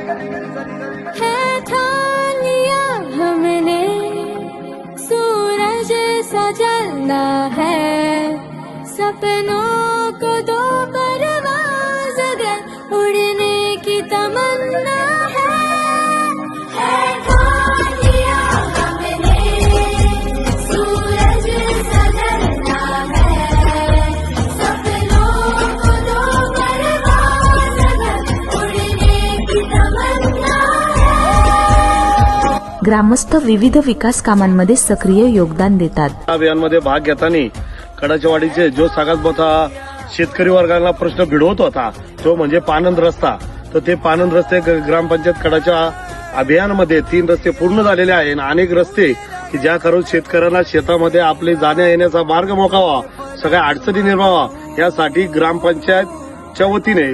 है ठान लिया हमने सूरज सा जलना है, सपनों को दो परवाज़ अगर उड़ने की तमन्ना है ठान लिया हमने सूरज सा जलना है, सपनों को दो परवाज़ अगर उड़ने की तमन्ना है। ग्रामस्थ विविध विकास कामांमध्ये सक्रिय योगदान देतात। अभियानमध्ये भाग घेताना कडाचेवाडीचे जो सगळ्यात मोठा शेतकरी वर्गाला प्रश्न भिडवत होता तो म्हणजे पानंद रस्ता। तर ते पानंद रस्ते ग्रामपंचायत कडाच्या अभियानामध्ये 3 रस्ते पूर्ण झालेले आहे आणि अनेक रस्ते की ज्या करून शेतकऱ्यांना शेतामध्ये आपले जाण्या येण्याचा मार्ग मोकळा व्हावा, सगळ्या अडचणी निर्माण व्हावा यासाठी ग्रामपंचायतच्या वतीने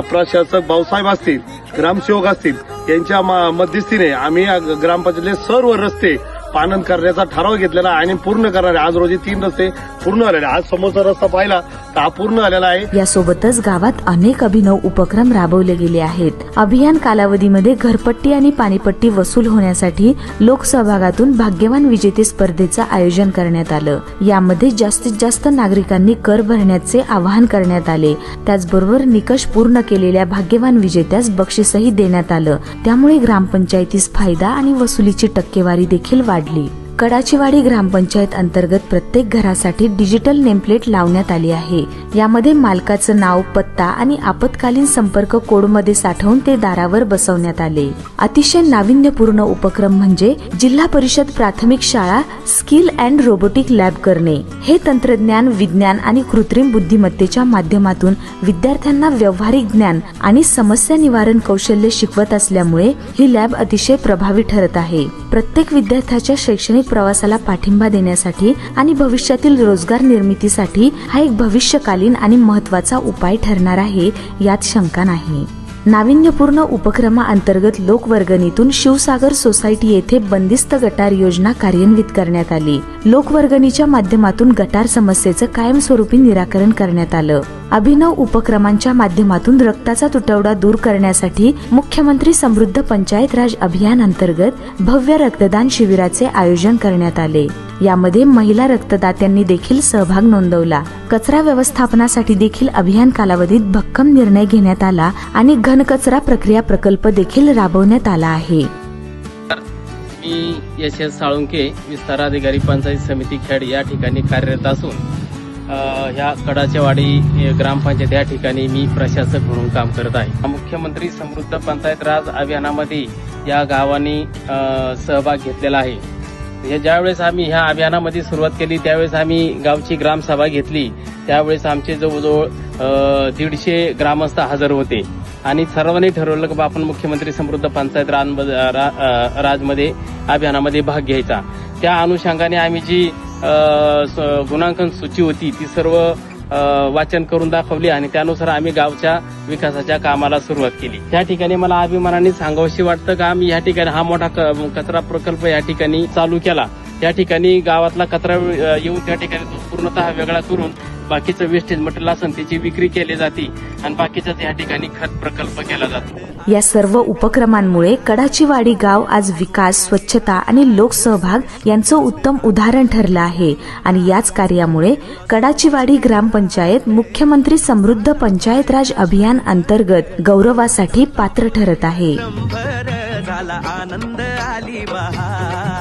प्रशासक भाऊसाहेब असतील, ग्रामसेवक असतील यांच्या मध्यस्थीने आम्ही ग्रामपंचायतले सर्व रस्ते पानंद करण्याचा ठराव घेतलेला आणि पूर्ण करणार आहे। आज रोजी 3 रस्ते पूर्ण झालेले, आज समोरचा रस्ता पाहिला तर हा पूर्ण झालेला आहे। यासोबतच गावात अनेक अभिनव उपक्रम राबवले गेले आहेत। अभियान कालावधीमध्ये घरपट्टी आणि पाणीपट्टी वसूल होण्यासाठी लोकसहभागातून भाग्यवान विजेते स्पर्धेचं आयोजन करण्यात आलं। यामध्ये जास्तीत जास्त नागरिकांनी कर भरण्याचे आवाहन करण्यात आले। त्याचबरोबर निकष पूर्ण केलेल्या भाग्यवान विजेत्यास बक्षीसही देण्यात आलं। त्यामुळे ग्रामपंचायतीस फायदा आणि वसुलीची टक्केवारी देखील वाढली। कडाचेवाडी ग्रामपंचायत अंतर्गत प्रत्येक घरासाठी डिजिटल नेमप्लेट लावण्यात आली आहे। यामध्ये मालकाचं नाव, पत्ता आणि आपत्कालीन संपर्क कोडमध्ये साठवून ते दारावर बसवण्यात आले। अतिशय नाविन्यपूर्ण उपक्रम म्हणजे जिल्हा परिषद प्राथमिक शाळा स्किल अँड रोबोटिक लॅब करणे। हे तंत्रज्ञान, विज्ञान आणि कृत्रिम बुद्धिमत्तेच्या माध्यमातून विद्यार्थ्यांना व्यावहारिक ज्ञान आणि समस्या निवारण कौशल्य शिकवत असल्यामुळे ही लॅब अतिशय प्रभावी ठरत आहे। प्रत्येक विद्यार्थ्याच्या शैक्षणिक प्रवासाला पाठिंबा देण्यासाठी आणि भविष्यातील रोजगार निर्मितीसाठी हा एक भविष्यकालीन आणि महत्त्वाचा उपाय ठरणार आहे, यात शंका नाही। नाविन्यपूर्ण उपक्रमाअंतर्गत लोकवर्गणीतून शिवसागर सोसायटी येथे बंदिस्त गटार योजना कार्यान्वित करण्यात आली। लोकवर्गणीच्या माध्यमातून गटार समस्येचं कायमस्वरूपी निराकरण करण्यात आलं। अभिनव उपक्रमांच्या माध्यमातून रक्ताचा तुटवडा दूर करण्यासाठी मुख्यमंत्री समृद्ध पंचायत राज अभियान अंतर्गत भव्य रक्तदान शिबिराचे आयोजन करण्यात आले। यामध्ये महिला रक्तदात्यांनी देखील सहभाग नोंदवला। कचरा व्यवस्थापनासाठी देखील अभियान कालावधीत भक्कम निर्णय घेण्यात आला आणि घनकचरा प्रक्रिया प्रकल्प देखील राबवण्यात आला आहे। मी यशस साळुंके, विस्तार अधिकारी, पंचायत समिती खेड या ठिकाणी कार्यरत असून ह्या कडाचेवाडी ग्रामपंचायत या ठिकाणी मी प्रशासक म्हणून काम करत आहे। मुख्यमंत्री समृद्ध पंचायत राज अभियानामध्ये या गावांनी सहभाग घेतलेला आहे। ज्यावेळेस आम्ही ह्या अभियानामध्ये सुरुवात केली त्यावेळेस आम्ही गावची ग्रामसभा घेतली। त्यावेळेस आमचे जवळजवळ 150 ग्रामस्थ हजर होते आणि सर्वांनी ठरवलं की आपण मुख्यमंत्री समृद्ध पंचायत राजमध्ये अभियानामध्ये भाग घ्यायचा। त्या अनुषंगाने आम्ही जी गुणांकन सूची होती ती सर्व वाचन करून दाखवली आणि त्यानुसार आम्ही गावच्या विकासाच्या कामाला सुरुवात केली। त्या ठिकाणी मला अभिमानाने सांगावशी वाटतं की आम्ही या ठिकाणी हा मोठा कचरा प्रकल्प या ठिकाणी चालू केला। त्या ठिकाणी गावातला कचरा येऊन त्या ठिकाणी पूर्णतः वेगळा करून बाकीचं वेस्टेज मटेरियल असून त्याची विक्री केली जाते आणि बाकीचाच या ठिकाणी खत प्रकल्प केला जातो। या सर्व उपक्रमांमुळे कडाचेवाडी गाव आज विकास, स्वच्छता आणि लोकसहभाग यांचं उत्तम उदाहरण ठरलं आहे आणि याच कार्यामुळे कडाचेवाडी ग्रामपंचायत मुख्यमंत्री समृद्ध पंचायत राज अभियान अंतर्गत गौरवासाठी पात्र ठरत आहे। आनंद आली बहार।